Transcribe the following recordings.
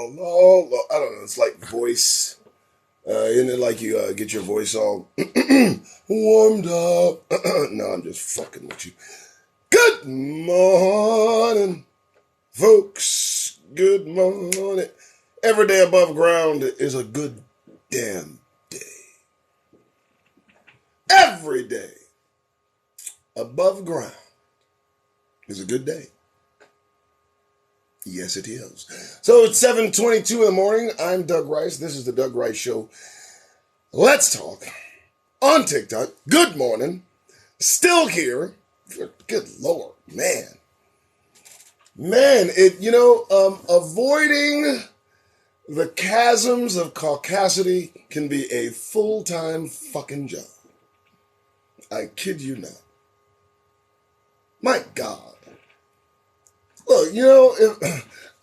I don't know. It's like voice. Isn't it like you get your voice all warmed up? No, I'm just fucking with you. Good morning, folks. Good morning. Every day above ground is a good damn day. Every day above ground is a good day. Yes, it is. So it's 7:22 in the morning. I'm Doug Rice. This is the Doug Rice Show. Let's talk on TikTok. Good morning. Still here. Good Lord, man. Avoiding the chasms of caucasity can be a full-time fucking job. I kid you not. My God. Look,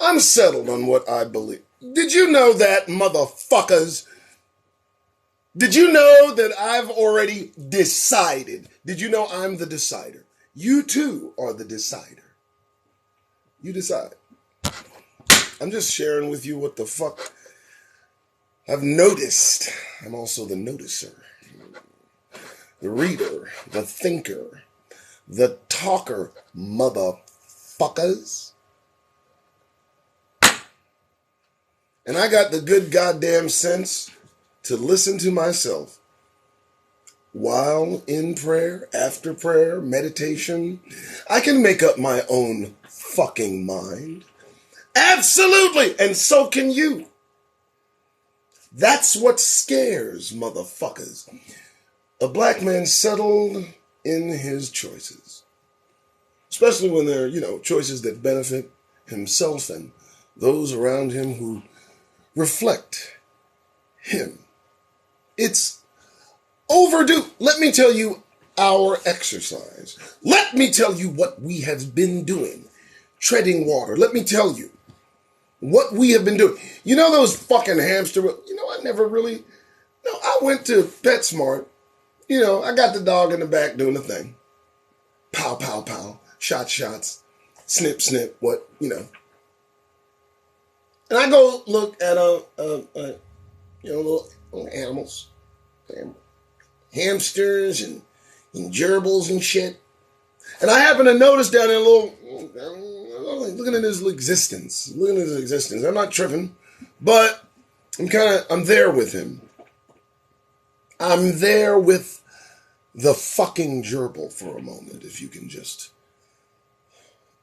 I'm settled on what I believe. Did you know that, motherfuckers? Did you know that I've already decided? Did you know I'm the decider? You too are the decider. You decide. I'm just sharing with you what the fuck I've noticed. I'm also the noticer, the reader, the thinker, the talker, motherfuckers. And I got the good goddamn sense to listen to myself while in prayer, after prayer, meditation. I can make up my own fucking mind. Absolutely! And so can you. That's what scares motherfuckers. A black man settled in his choices. Especially when they're, choices that benefit himself and those around him who reflect him. It's overdue. Let me tell you our exercise. Let me tell you what we have been doing. Treading water. Let me tell you what we have been doing. You know those fucking hamster... I went to PetSmart. I got the dog in the back doing the thing. Pow, pow, pow. Shots. Snip, snip. And I go look at little animals. Hamsters and gerbils and shit. And I happen to notice down there looking at his existence. I'm not tripping, but I'm there with him. I'm there with the fucking gerbil for a moment, if you can just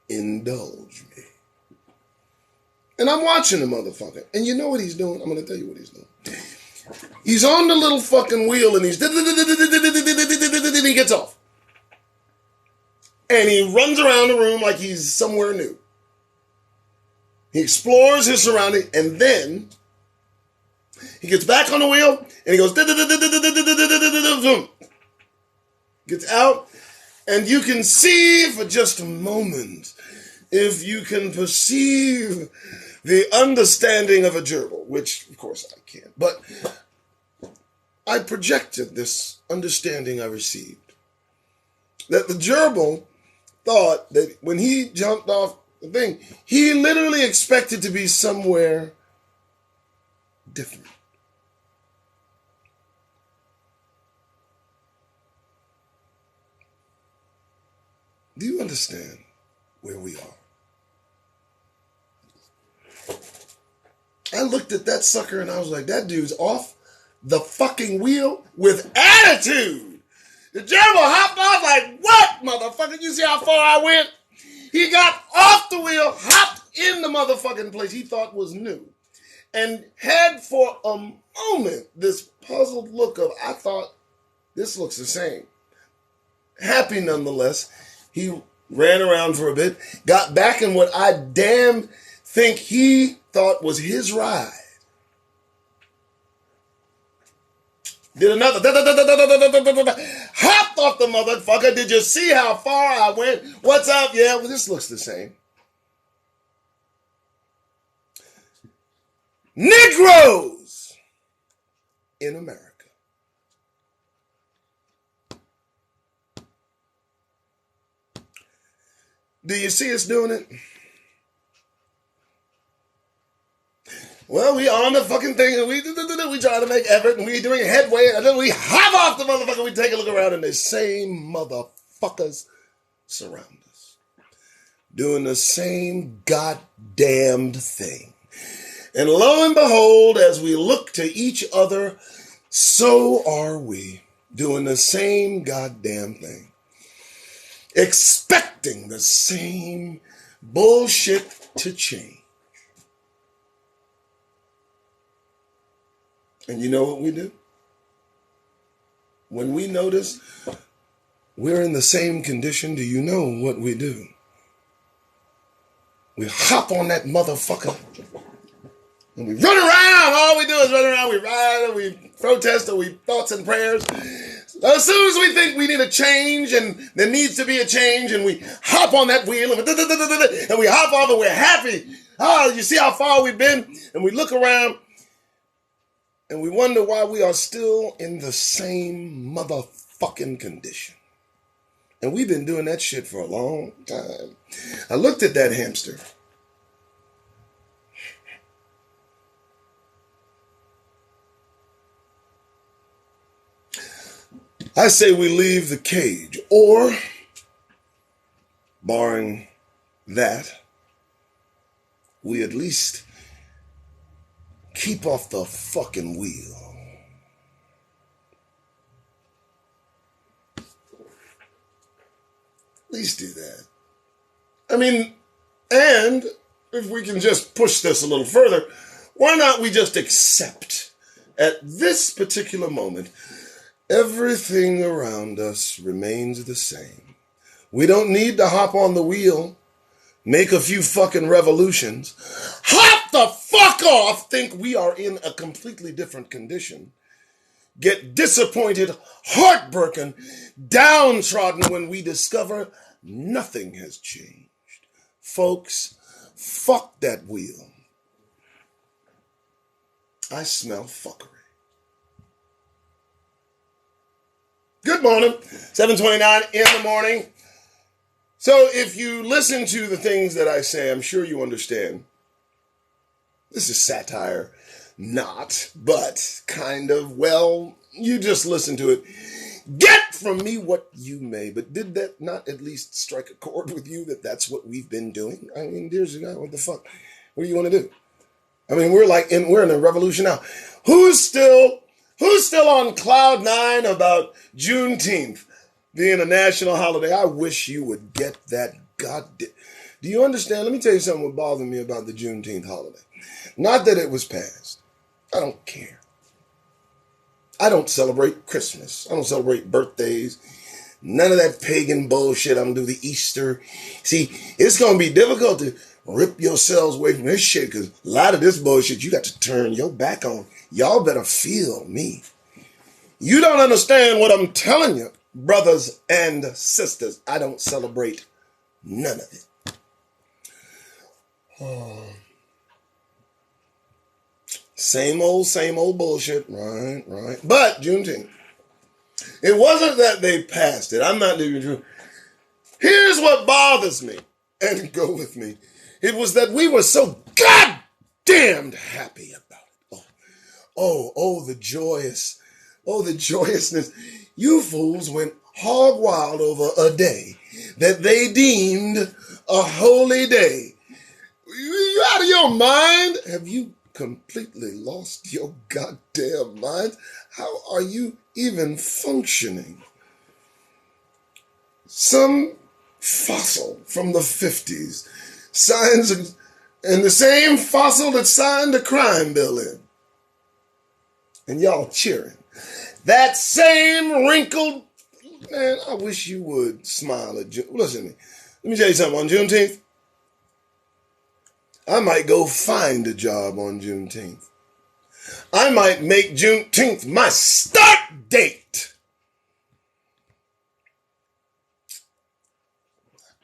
indulge me. And I'm watching the motherfucker. And you know what he's doing? I'm going to tell you what he's doing. He's on the little fucking wheel and he gets off. And he runs around the room like he's somewhere new. He explores his surroundings and then he gets back on the wheel and he goes, gets out, and you can see for just a moment, if you can perceive the understanding of a gerbil, which of course I can't, but I projected this understanding I received. That the gerbil thought that when he jumped off the thing, he literally expected to be somewhere different. Do you understand where we are? I looked at that sucker and I was like, that dude's off the fucking wheel with attitude. The gerbil hopped off like, what, motherfucker? You see how far I went? He got off the wheel, hopped in the motherfucking place he thought was new, and had for a moment this puzzled look of, I thought, this looks the same. Happy nonetheless. He ran around for a bit, got back in what I damn think he thought was his ride. Did another, hopped off the motherfucker. Did you see how far I went? What's up? Yeah, well, this looks the same. Negroes in America. Do you see us doing it? Well, we on the fucking thing, and we try to make effort, and we doing headway, and then we hop off the motherfucker, we take a look around, and the same motherfuckers surround us. Doing the same goddamned thing. And lo and behold, as we look to each other, so are we doing the same goddamn thing. Expecting the same bullshit to change. And you know what we do? When we notice we're in the same condition, do you know what we do? We hop on that motherfucker and we run around. All we do is run around. We ride and we protest and we thoughts and prayers. As soon as we think we need a change and there needs to be a change, and we hop on that wheel and we hop off and we're happy. Oh, you see how far we've been? And we look around and we wonder why we are still in the same motherfucking condition. And we've been doing that shit for a long time. I looked at that hamster. I say we leave the cage, or, barring that, we at least keep off the fucking wheel. At least do that. I mean, and if we can just push this a little further, why not we just accept at this particular moment everything around us remains the same. We don't need to hop on the wheel, make a few fucking revolutions, hop the fuck off, think we are in a completely different condition, get disappointed, heartbroken, downtrodden when we discover nothing has changed. Folks, fuck that wheel. I smell fuckery. Good morning, 7:29 in the morning. So if you listen to the things that I say, I'm sure you understand. This is satire. Not, but kind of. Well, you just listen to it. Get from me what you may. But did that not at least strike a chord with you that that's what we've been doing? I mean, dear God, what the fuck? What do you want to do? I mean, we're in a revolution now. Who's still on cloud nine about Juneteenth being a national holiday? I wish you would get that goddamn. Do you understand? Let me tell you something what bothered me about the Juneteenth holiday. Not that it was passed. I don't care. I don't celebrate Christmas. I don't celebrate birthdays. None of that pagan bullshit. I'm going to do the Easter. See, it's going to be difficult to rip yourselves away from this shit because a lot of this bullshit you got to turn your back on. Y'all better feel me. You don't understand what I'm telling you, brothers and sisters. I don't celebrate none of it. Oh. Same old bullshit. Right. But Juneteenth. It wasn't that they passed it. I'm not doing it. Here's what bothers me. And go with me. It was that we were so goddamned happy about it. Oh, the joyousness. You fools went hog wild over a day that they deemed a holy day. You out of your mind? Have you completely lost your goddamn mind? How are you even functioning? Some fossil from the 50s signs, and the same fossil that signed the crime bill in. And y'all cheering. That same wrinkled, man, I wish you would smile at listen to me. Let me tell you something. On Juneteenth, I might go find a job on Juneteenth. I might make Juneteenth my start date.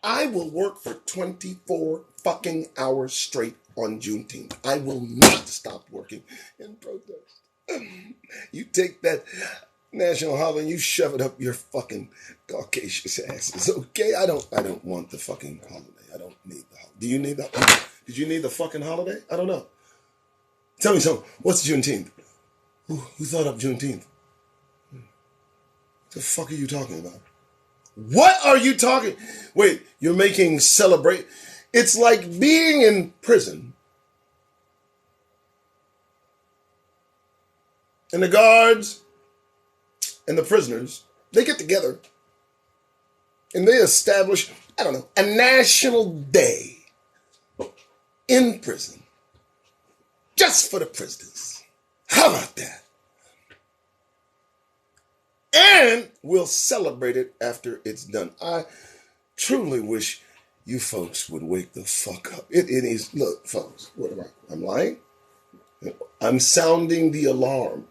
I will work for 24 fucking hours straight on Juneteenth. I will not stop working in protest. You take that national holiday and you shove it up your fucking Caucasian asses, okay? I don't want the fucking holiday. I don't need the holiday. Do you need the holiday? Did you need the fucking holiday? I don't know. Tell me something. What's Juneteenth? Who thought up Juneteenth? What the fuck are you talking about? What are you talking? Wait, you're making celebrate. It's like being in prison. And the guards and the prisoners, they get together and they establish, I don't know, a national day in prison just for the prisoners. How about that? And we'll celebrate it after it's done. I truly wish you folks would wake the fuck up. It is, look, folks, what am I? I'm lying? I'm sounding the alarm.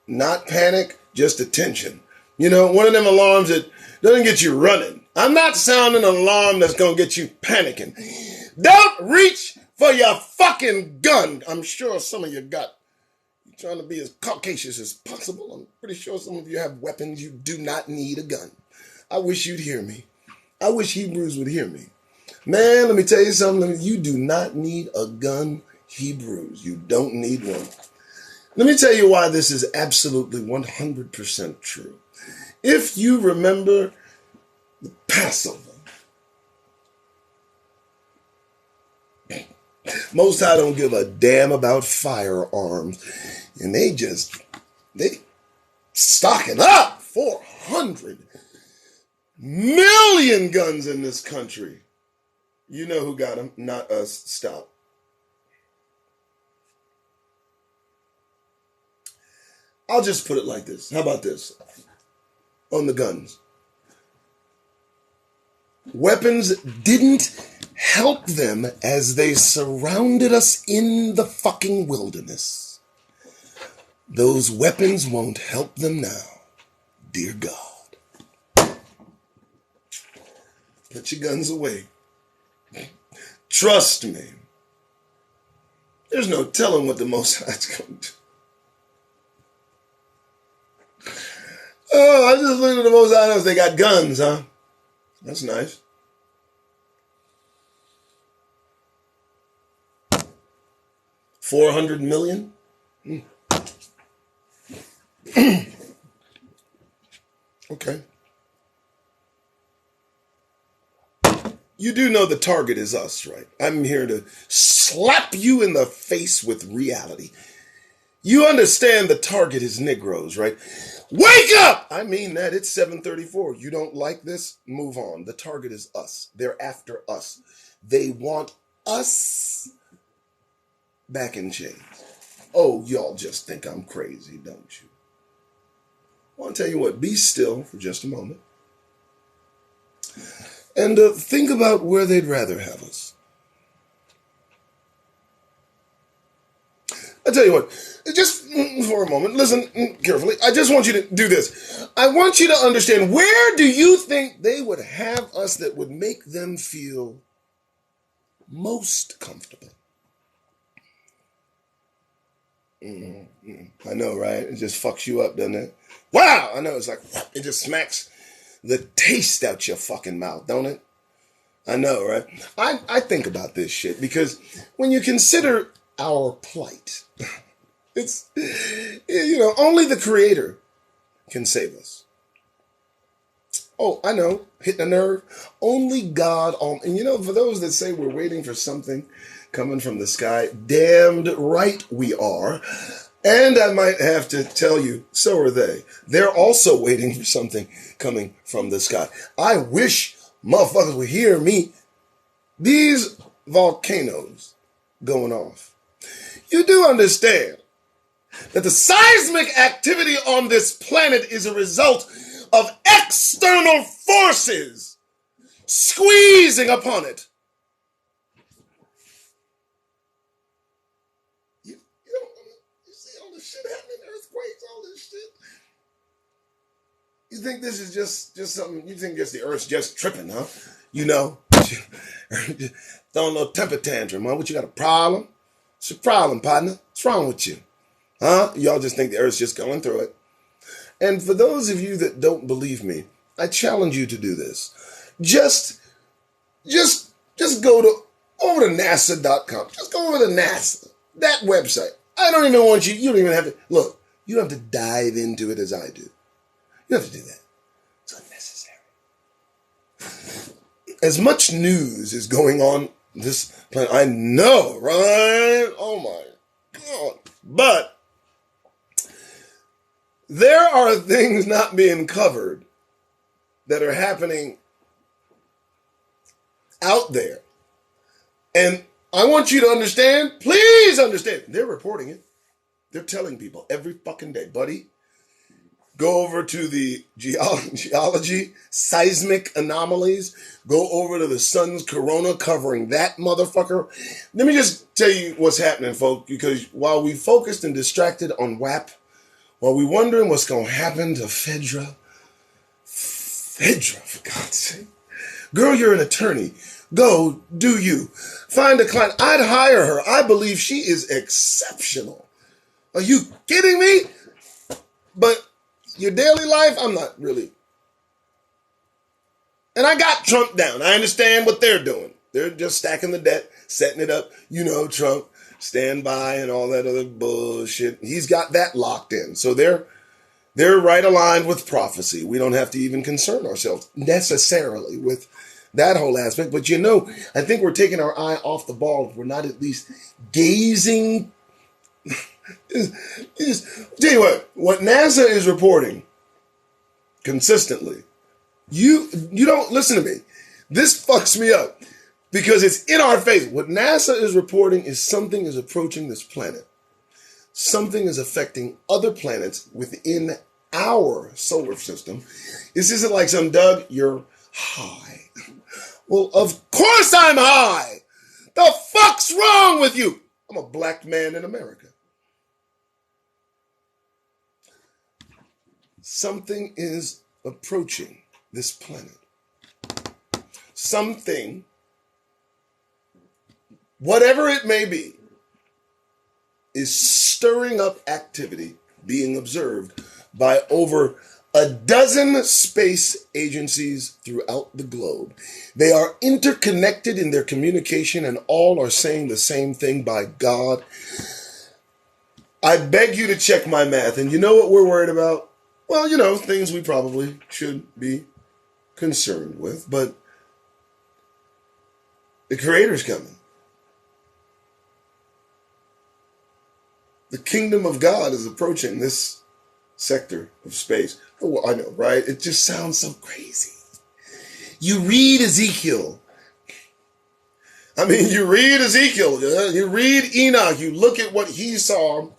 Not panic, just attention. You know, one of them alarms that doesn't get you running. I'm not sounding an alarm that's going to get you panicking. Don't reach for your fucking gun. I'm sure some of you got. You're trying to be as Caucasian as possible. I'm pretty sure some of you have weapons. You do not need a gun. I wish you'd hear me. I wish Hebrews would hear me. Man, let me tell you something. You do not need a gun, Hebrews. You don't need one. Let me tell you why this is absolutely 100% true. If you remember the Passover, Most High don't give a damn about firearms. And they stocking up 400 million guns in this country. You know who got them, not us. Stop. I'll just put it like this. How about this? On the guns. Weapons didn't help them as they surrounded us in the fucking wilderness. Those weapons won't help them now. Dear God. Put your guns away. Trust me. There's no telling what the Most High's going to do. Oh, I just looked at the Most High knows they got guns, huh? That's nice. $400 million? Okay. You do know the target is us, right? I'm here to slap you in the face with reality. You understand the target is Negroes, right? Wake up! I mean that. It's 7:34. You don't like this? Move on. The target is us. They're after us. They want us back in chains. Oh, y'all just think I'm crazy, don't you? I want to tell you what. Be still for just a moment. And think about where they'd rather have us. I tell you what, just for a moment, listen carefully. I just want you to do this. I want you to understand, where do you think they would have us that would make them feel most comfortable? I know, right? It just fucks you up, doesn't it? Wow! I know, it's like, it just smacks the taste out your fucking mouth, don't it? I know, right? I think about this shit because when you consider our plight, it's, you know, only the Creator can save us. Oh, I know, hitting a nerve. Only God, and you know, for those that say we're waiting for something coming from the sky, damned right we are. And I might have to tell you, so are they. They're also waiting for something coming from the sky. I wish motherfuckers would hear me. These volcanoes going off. You do understand that the seismic activity on this planet is a result of external forces squeezing upon it. You see all this shit happening, earthquakes, all this shit. You think this is just something, you think the earth's just tripping, huh? You know, throwing a little temper tantrum, huh? What, you got a problem? What's your problem, partner? What's wrong with you? Huh? Y'all just think the earth's just going through it. And for those of you that don't believe me, I challenge you to do this. Just go over to NASA.com. Just go over to NASA, that website. I don't even want you don't even have to, look, you don't have to dive into it as I do. You don't have to do that. It's unnecessary. As much news is going on this planet, I know, right? Oh my God. But there are things not being covered that are happening out there. And I want you to understand, please understand, they're reporting it. They're telling people every fucking day, buddy, go over to the geology, seismic anomalies, go over to the sun's corona covering that motherfucker. Let me just tell you what's happening, folks, because while we focused and distracted on WAP, while we wondering what's going to happen to Fedra, for God's sake. Girl, you're an attorney. Go, do you. Find a client. I'd hire her. I believe she is exceptional. Are you kidding me? But your daily life, I'm not really. And I got Trump down. I understand what they're doing. They're just stacking the debt, setting it up. You know, Trump, stand by and all that other bullshit. He's got that locked in. So they're right aligned with prophecy. We don't have to even concern ourselves necessarily with that whole aspect. But you know, I think we're taking our eye off the ball if we're not at least gazing. Tell you what NASA is reporting consistently, you don't listen to me. This fucks me up because it's in our face. What NASA is reporting is something is approaching this planet. Something is affecting other planets within our solar system. This isn't like some Doug, you're high. Well, of course I'm high. The fuck's wrong with you? I'm a black man in America. Something is approaching this planet. Something, whatever it may be, is stirring up activity being observed by over a dozen space agencies throughout the globe. They are interconnected in their communication and all are saying the same thing by God. I beg you to check my math. And you know what we're worried about? Well, you know, things we probably should be concerned with, but the Creator's coming. The kingdom of God is approaching this sector of space. Oh, I know, right? It just sounds so crazy. You read Ezekiel. You read Enoch, you look at what he saw,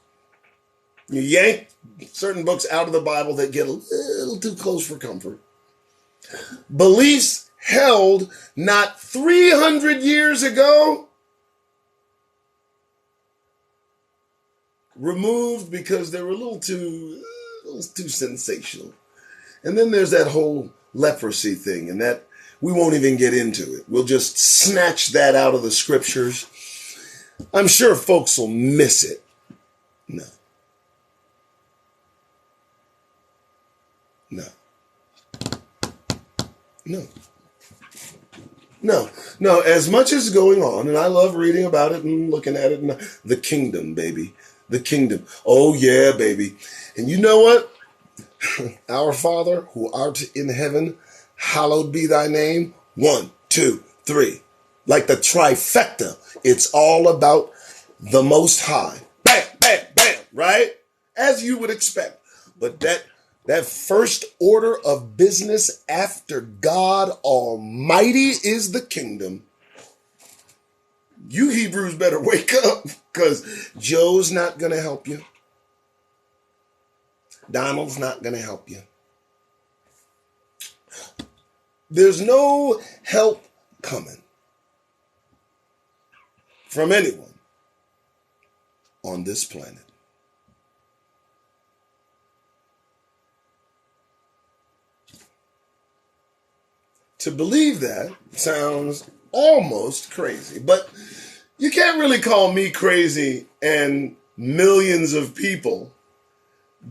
you yank certain books out of the Bible that get a little too close for comfort. Beliefs held not 300 years ago, removed because they were a little too sensational. And then there's that whole leprosy thing, and that we won't even get into it. We'll just snatch that out of the scriptures. I'm sure folks will miss it. No. As much as going on, and I love reading about it and looking at it, and the kingdom, baby. The kingdom. Oh, yeah, baby. And you know what? Our Father, who art in heaven, hallowed be thy name. 1, 2, 3. Like the trifecta. It's all about the Most High. Bam, bam, bam, right? As you would expect. But that first order of business after God Almighty is the kingdom. You Hebrews better wake up, because Joe's not going to help you. Donald's not going to help you. There's no help coming from anyone on this planet. To believe that sounds almost crazy, but you can't really call me crazy and millions of people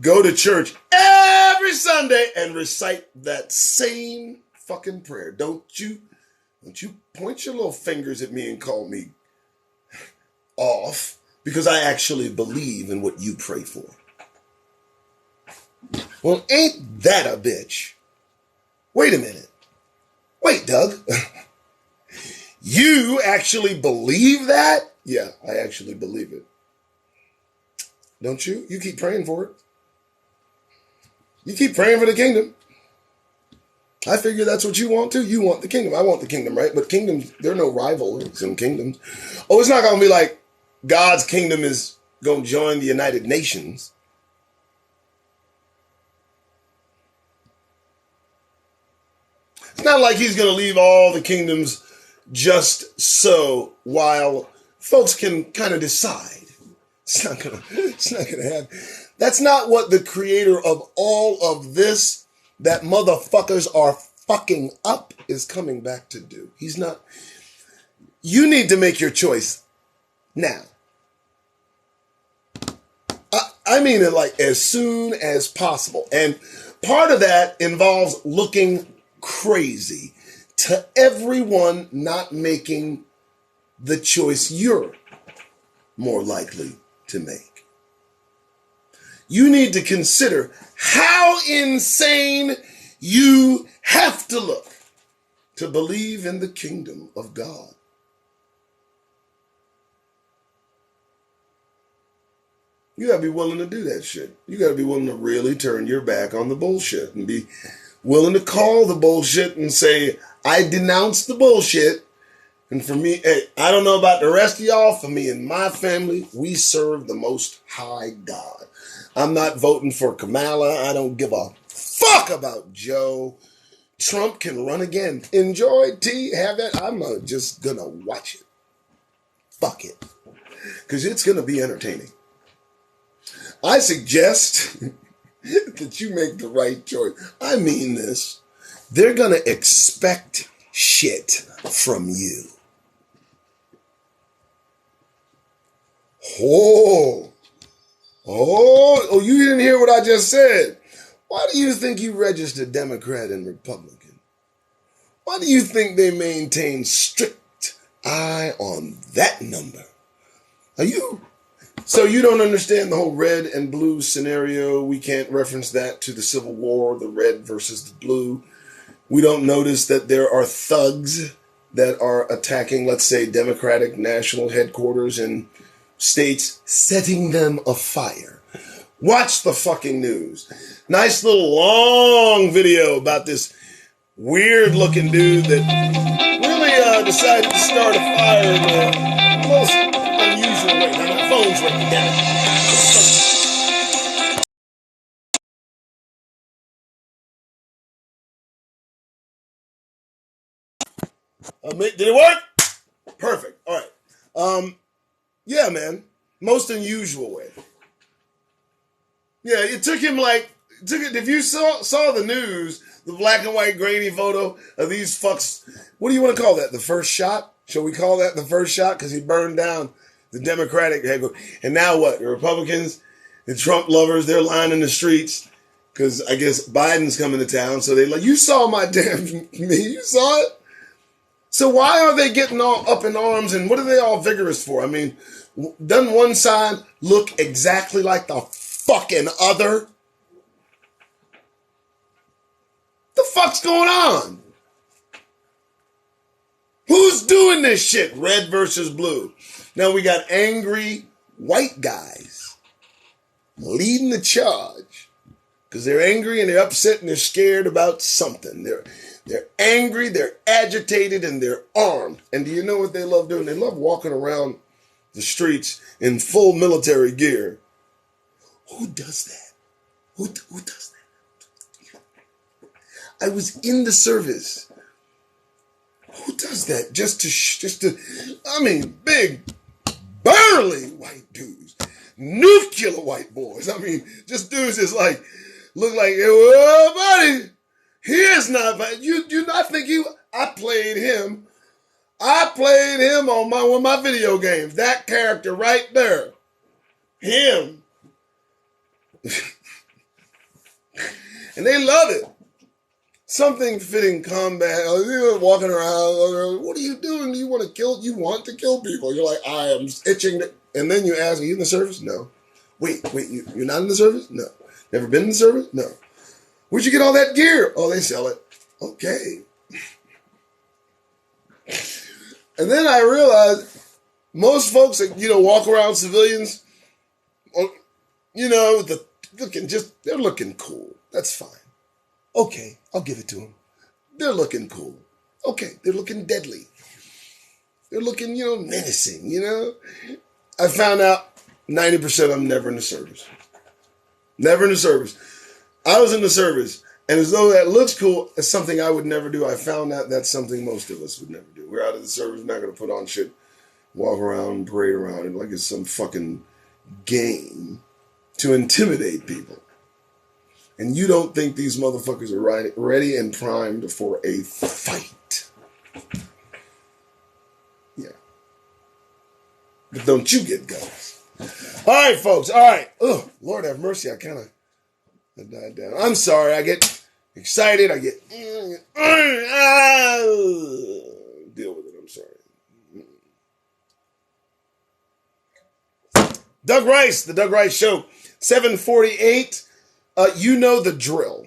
go to church every Sunday and recite that same fucking prayer. Don't you point your little fingers at me and call me off. because I actually believe in what you pray for. Well, ain't that a bitch? Wait a minute. Wait, Doug. You actually believe that? Yeah, I actually believe it. Don't you? You keep praying for it. You keep praying for the kingdom. I figure that's what you want too. You want the kingdom. I want the kingdom, right? But kingdoms, there are no rivals in kingdoms. Oh, it's not going to be like God's kingdom is going to join the United Nations. It's not like he's going to leave all the kingdoms just so while folks can kind of decide. It's not going to happen. That's not what the creator of all of this that motherfuckers are fucking up is coming back to do. He's not. You need to make your choice now. I mean it like as soon as possible. And part of that involves looking crazy to everyone not making the choice you're more likely to make. You need to consider how insane you have to look to believe in the kingdom of God. You gotta be willing to do that shit. You gotta be willing to really turn your back on the bullshit and be willing to call the bullshit and say, I denounce the bullshit. And for me, hey, I don't know about the rest of y'all. For me and my family, we serve the Most High God. I'm not voting for Kamala. I don't give a fuck about Joe. Trump can run again. Enjoy, T. Have it. I'm just gonna watch it. Fuck it. Because it's gonna be entertaining. I suggest that you make the right choice. I mean this. They're gonna expect shit from you. Oh, you didn't hear what I just said. Why do you think you registered Democrat and Republican? Why do you think they maintain strict eye on that number? So you don't understand the whole red and blue scenario? We can't reference that to the Civil War, the red versus the blue. We don't notice that there are thugs that are attacking, let's say, Democratic national headquarters in states, setting them afire. Watch the fucking news. Nice little long video about this weird looking dude that really decided to start a fire in the most unusual way. Now my phone's ringing down. Did it work? Perfect. All right. Yeah, man. Most unusual way. Yeah, it took him if you saw the news, the black and white grainy photo of these fucks, what do you want to call that? The first shot? Shall we call that the first shot? Because he burned down the Democratic headquarters. And now what? The Republicans, the Trump lovers, they're lining the streets because I guess Biden's coming to town. So they you saw my damn me, you saw it? So why are they getting all up in arms and what are they all vigorous for? I mean, doesn't one side look exactly like the fucking other? The fuck's going on? Who's doing this shit? Red versus blue. Now we got angry white guys leading the charge because they're angry and they're upset and they're scared about something. They're angry, they're agitated, and they're armed. And do you know what they love doing? They love walking around the streets in full military gear. Who does that? Who does that? I was in the service. Who does that? Just to, I mean, big, burly white dudes. Nuclear white boys. I mean, just dudes just look like, oh, buddy. He is not bad. You do not think I played him. I played him on one of my video games. That character right there. Him. And they love it. Something fitting combat. Walking around. What are you doing? Do you want to kill? You want to kill people? You're like, I am itching. And then you ask, are you in the service? No. Wait, you're not in the service? No. Never been in the service? No. Where'd you get all that gear? Oh, they sell it. Okay. And then I realized most folks that, walk around civilians, they're looking cool. That's fine. Okay, I'll give it to them. They're looking cool. Okay, they're looking deadly. They're looking, menacing, I found out 90% of them never in the service. Never in the service. I was in the service, and as though that looks cool, it's something I would never do. I found out that's something most of us would never do. We're out of the service, we're not going to put on shit, walk around, parade around it like it's some fucking game to intimidate people. And you don't think these motherfuckers are ready and primed for a fight. Yeah. But don't you get guns. All right, folks. All right. Oh, Lord have mercy. I died down. I'm sorry. I get excited. I get... Deal with it. I'm sorry. Doug Rice, The Doug Rice Show, 748. You know the drill.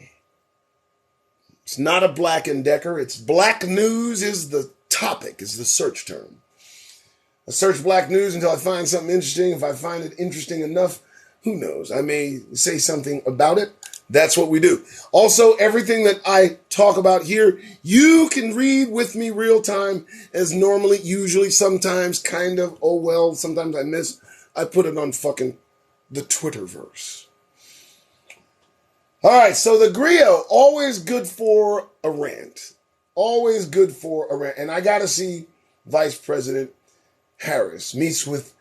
It's not a Black & Decker. It's Black News is the topic, is the search term. I search Black News until I find something interesting. If I find it interesting enough, who knows? I may say something about it. That's what we do. Also, everything that I talk about here, you can read with me real time as normally, usually, sometimes, kind of, oh well, sometimes I miss. I put it on fucking the Twitterverse. All right, so the griot, always good for a rant. Always good for a rant. And I got to see Vice President Harris meets with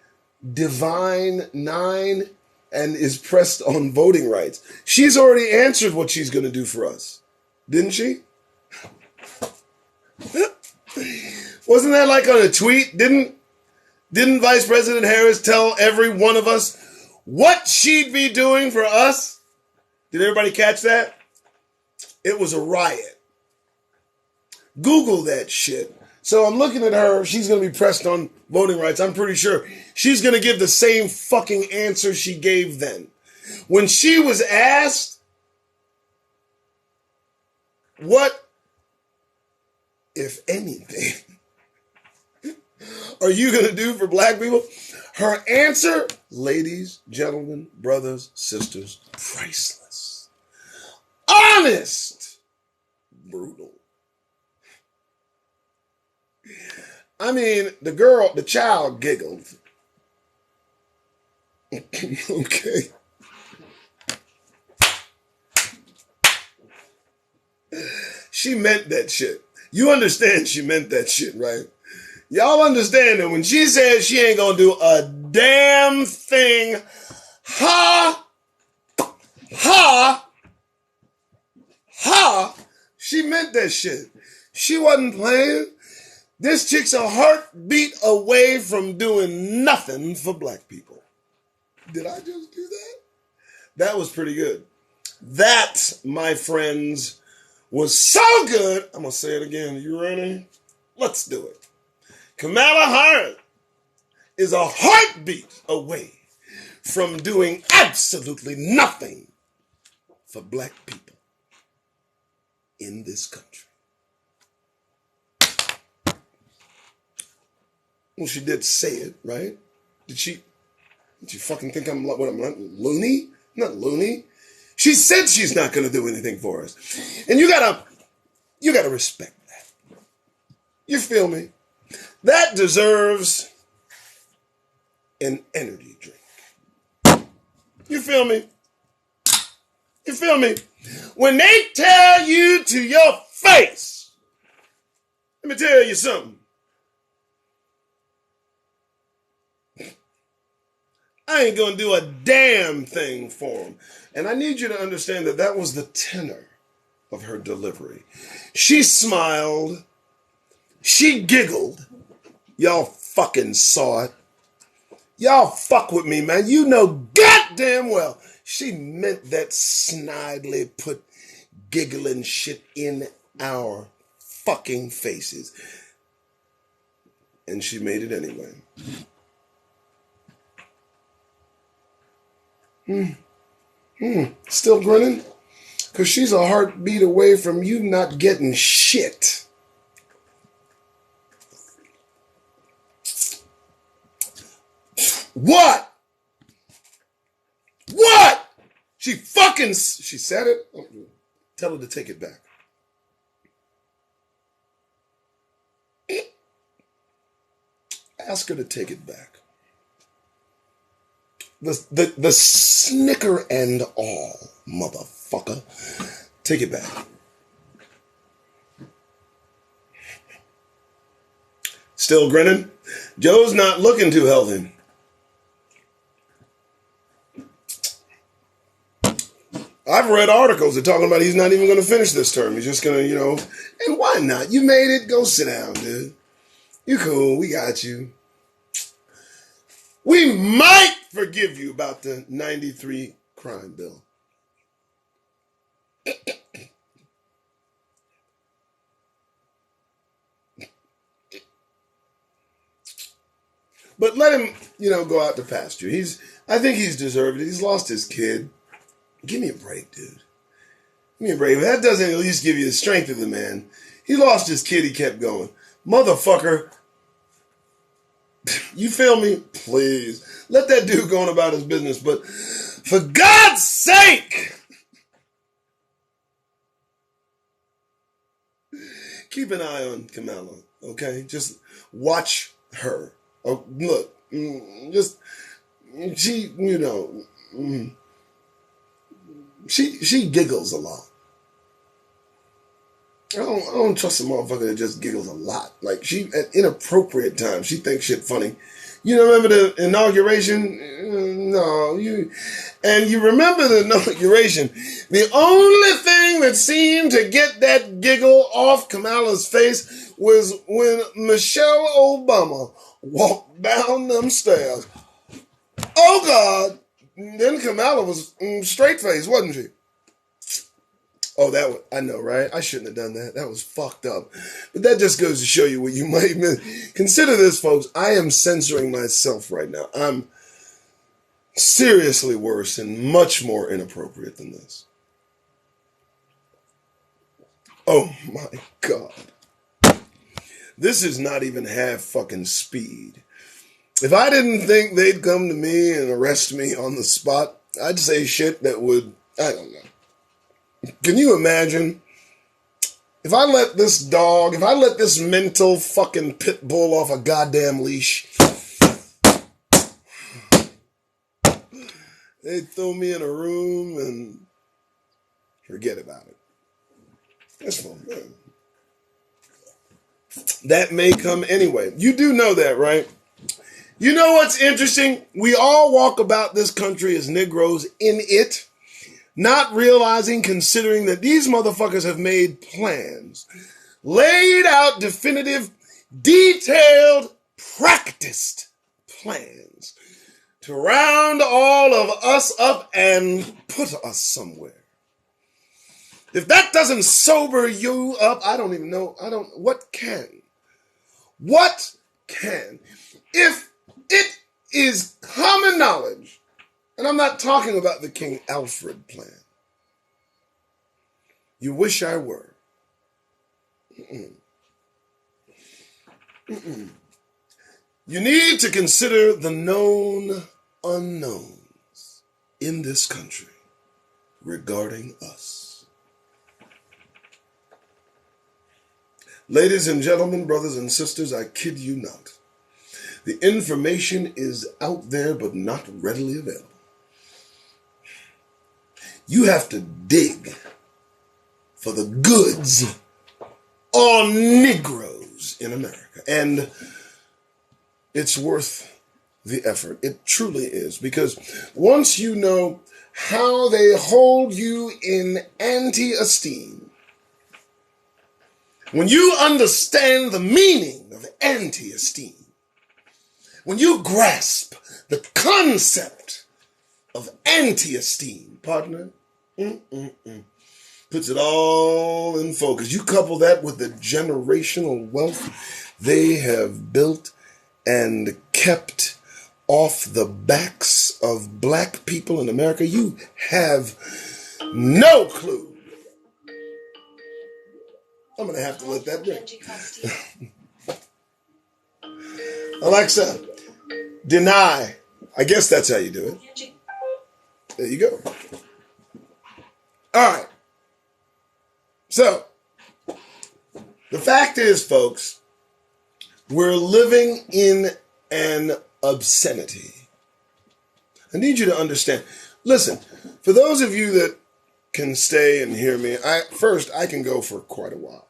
Divine Nine and is pressed on voting rights. She's already answered what she's going to do for us. Didn't she? Wasn't that like on a tweet? Didn't Vice President Harris tell every one of us what she'd be doing for us? Did everybody catch that? It was a riot. Google that shit. So I'm looking at her. She's going to be pressed on voting rights. I'm pretty sure she's going to give the same fucking answer she gave then. When she was asked, what, if anything, are you going to do for Black people? Her answer, ladies, gentlemen, brothers, sisters, priceless. Honest. Brutal. I mean, the child giggled. Okay. She meant that shit. You understand she meant that shit, right? Y'all understand that when she says she ain't gonna do a damn thing, she meant that shit. She wasn't playing. This chick's a heartbeat away from doing nothing for Black people. Did I just do that? That was pretty good. That, my friends, was so good. I'm going to say it again. You ready? Let's do it. Kamala Harris is a heartbeat away from doing absolutely nothing for Black people in this country. Well, she did say it, right? Did she fucking think I'm loony? Not loony. She said she's not going to do anything for us. And you gotta respect that. You feel me? That deserves an energy drink. You feel me? You feel me? When they tell you to your face, let me tell you something. I ain't going to do a damn thing for them. And I need you to understand that that was the tenor of her delivery. She smiled. She giggled. Y'all fucking saw it. Y'all fuck with me, man. You know goddamn well she meant that snidely put giggling shit in our fucking faces. And she made it anyway. Still grinning? Because she's a heartbeat away from you not getting shit. What? What? She said it. Tell her to take it back. Ask her to take it back. The snicker and all, motherfucker. Take it back. Still grinning? Joe's not looking too healthy. I've read articles that talking about he's not even going to finish this term. He's just going to, and why not? You made it. Go sit down, dude. You cool. We got you. We might forgive you about the 93 crime bill. But let him, go out to pasture. I think he's deserved it. He's lost his kid. Give me a break, dude. Give me a break. If that doesn't at least give you the strength of the man. He lost his kid. He kept going. Motherfucker. You feel me? Please. Let that dude go on about his business. But for God's sake, keep an eye on Kamala, okay? Just watch her. Oh, look, she giggles a lot. I don't trust a motherfucker that just giggles a lot. Like, she, at inappropriate times, she thinks shit funny. You remember the inauguration? And you remember the inauguration. The only thing that seemed to get that giggle off Kamala's face was when Michelle Obama walked down them stairs. Oh, God. Then Kamala was straight-faced, wasn't she? Oh, I know, right? I shouldn't have done that. That was fucked up. But that just goes to show you what you might miss. Consider this, folks. I am censoring myself right now. I'm seriously worse and much more inappropriate than this. Oh, my God. This is not even half fucking speed. If I didn't think they'd come to me and arrest me on the spot, I'd say shit that would, I don't know. Can you imagine? If I let this mental fucking pit bull off a goddamn leash, they'd throw me in a room and forget about it. That's fine. That may come anyway. You do know that, right? You know what's interesting? We all walk about this country as Negroes in it, not realizing, considering that these motherfuckers have made plans, laid out definitive, detailed, practiced plans to round all of us up and put us somewhere. If that doesn't sober you up, I don't even know. What can? What can? If it is common knowledge, and I'm not talking about the King Alfred plan. You wish I were. You need to consider the known unknowns in this country regarding us. Ladies and gentlemen, brothers and sisters, I kid you not. The information is out there, but not readily available. You have to dig for the goods on Negroes in America. And it's worth the effort. It truly is. Because once you know how they hold you in anti-esteem, when you understand the meaning of anti-esteem, when you grasp the concept of anti-esteem, partner, puts it all in focus. You couple that with the generational wealth they have built and kept off the backs of black people in America. You have no clue. I'm going to have to let that ring. Alexa, deny. I guess that's how you do it. There you go. All right. So, the fact is, folks, we're living in an obscenity. I need you to understand. Listen, for those of you that can stay and hear me, I can go for quite a while.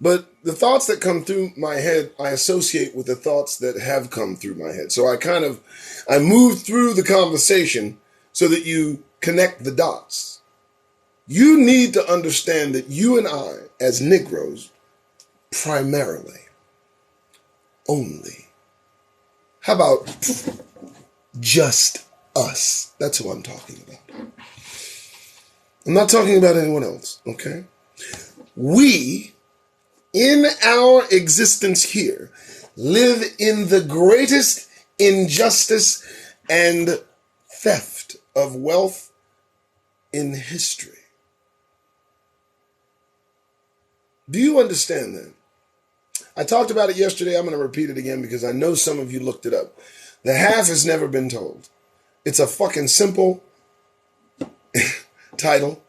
But the thoughts that come through my head, I associate with the thoughts that have come through my head. So I move through the conversation so that you connect the dots. You need to understand that you and I, as Negroes, primarily, only, how about just us? That's who I'm talking about. I'm not talking about anyone else, okay? We, in our existence here, live in the greatest injustice and theft of wealth in history. Do you understand that? I talked about it yesterday. I'm going to repeat it again because I know some of you looked it up. The half has never been told. It's a fucking simple title,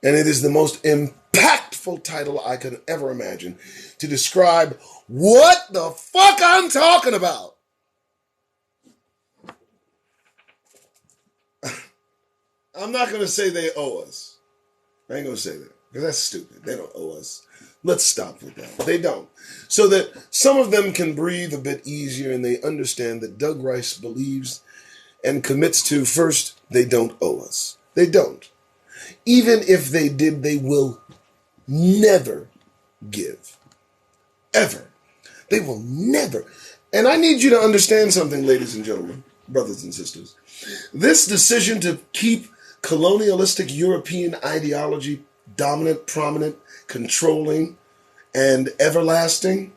and it is the most impactful title I could ever imagine to describe what the fuck I'm talking about. I'm not going to say they owe us. I ain't going to say that because that's stupid. They don't owe us. Let's stop with that. They don't. So that some of them can breathe a bit easier and they understand that Doug Rice believes and commits to, first, they don't owe us. They don't. Even if they did, they will never give. Ever. They will never. And I need you to understand something, ladies and gentlemen, brothers and sisters. This decision to keep colonialistic European ideology dominant, prominent, controlling, and everlasting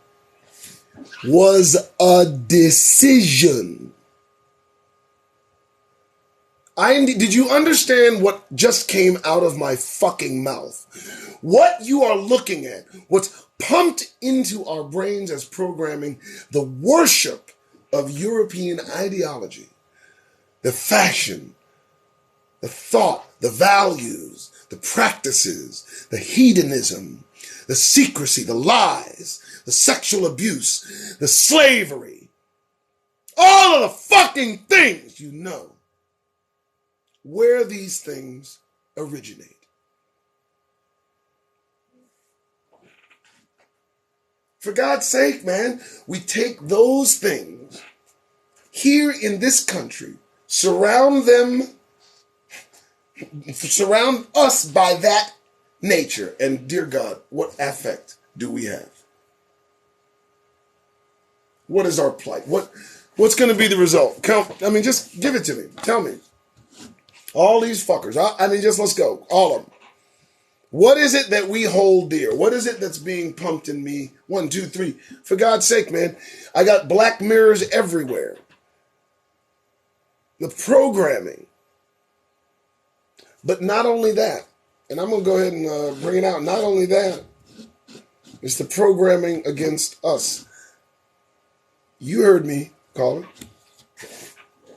was a decision. Did you understand what just came out of my fucking mouth? What you are looking at, what's pumped into our brains as programming, the worship of European ideology, the fashion, the thought, the values, the practices, the hedonism, the secrecy, the lies, the sexual abuse, the slavery, all of the fucking things you know. Where these things originate. For God's sake, man, we take those things here in this country, surround us by that nature, and dear God, what affect do we have? What is our plight? What's going to be the result? Just give it to me. Tell me. All these fuckers. Just let's go. All of them. What is it that we hold dear? What is it that's being pumped in me? 1, 2, 3. For God's sake, man, I got black mirrors everywhere. The programming. But not only that, and I'm going to go ahead and bring it out. Not only that, it's the programming against us. You heard me, caller.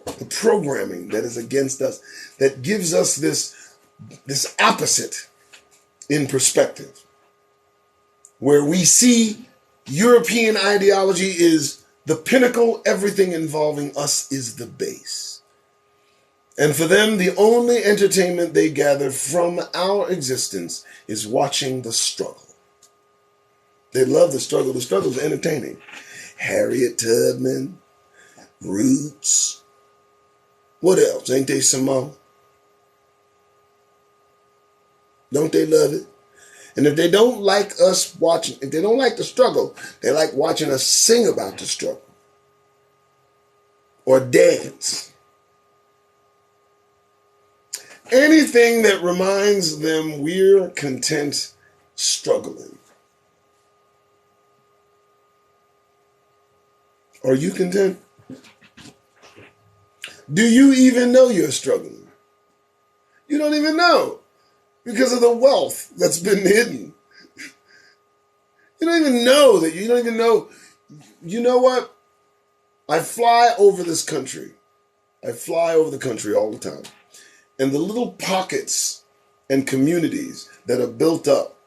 The programming that is against us, that gives us this opposite in perspective, where we see European ideology is the pinnacle, everything involving us is the base. And for them, the only entertainment they gather from our existence is watching the struggle. They love the struggle. The struggle is entertaining. Harriet Tubman, Roots. What else? Ain't they some more? Don't they love it? And if they don't like us watching, if they don't like the struggle, they like watching us sing about the struggle. Or dance. Anything that reminds them we're content struggling. Are you content? Do you even know you're struggling? You don't even know because of the wealth that's been hidden. You don't even know that. You don't even know. You know what? I fly over this country. I fly over the country all the time. And the little pockets and communities that are built up,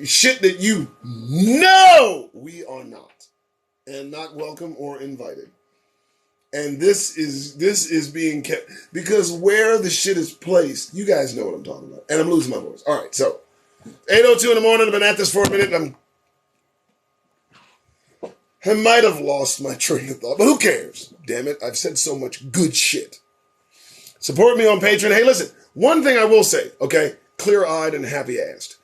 shit that you know we are not, and not welcome or invited. And this is being kept, because where the shit is placed, you guys know what I'm talking about. And I'm losing my voice. All right, so 8:02 in the morning. I've been at this for a minute, and I might have lost my train of thought, but who cares? Damn it, I've said so much good shit. Support me on Patreon. Hey, listen, one thing I will say, okay, clear-eyed and happy-assed.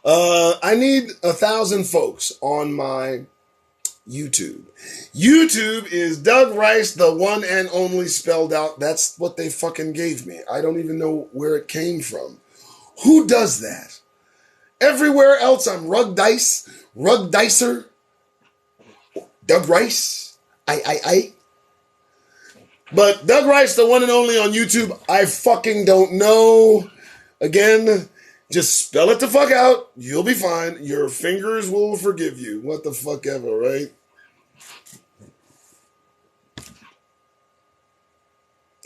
I need 1,000 folks on my YouTube. YouTube is Doug Rice, the one and only spelled out. That's what they fucking gave me. I don't even know where it came from. Who does that? Everywhere else, I'm Rug Dicer, Doug Rice. But Doug Rice, the one and only on YouTube, I fucking don't know. Again, just spell it the fuck out. You'll be fine. Your fingers will forgive you. What the fuck ever, right?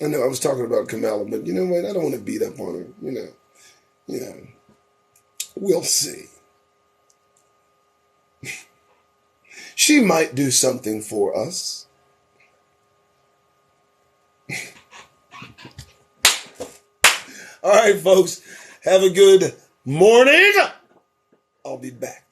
I know I was talking about Kamala, but you know what? I don't want to beat up on her. You know. We'll see. She might do something for us. All right, folks. Have a good morning. I'll be back.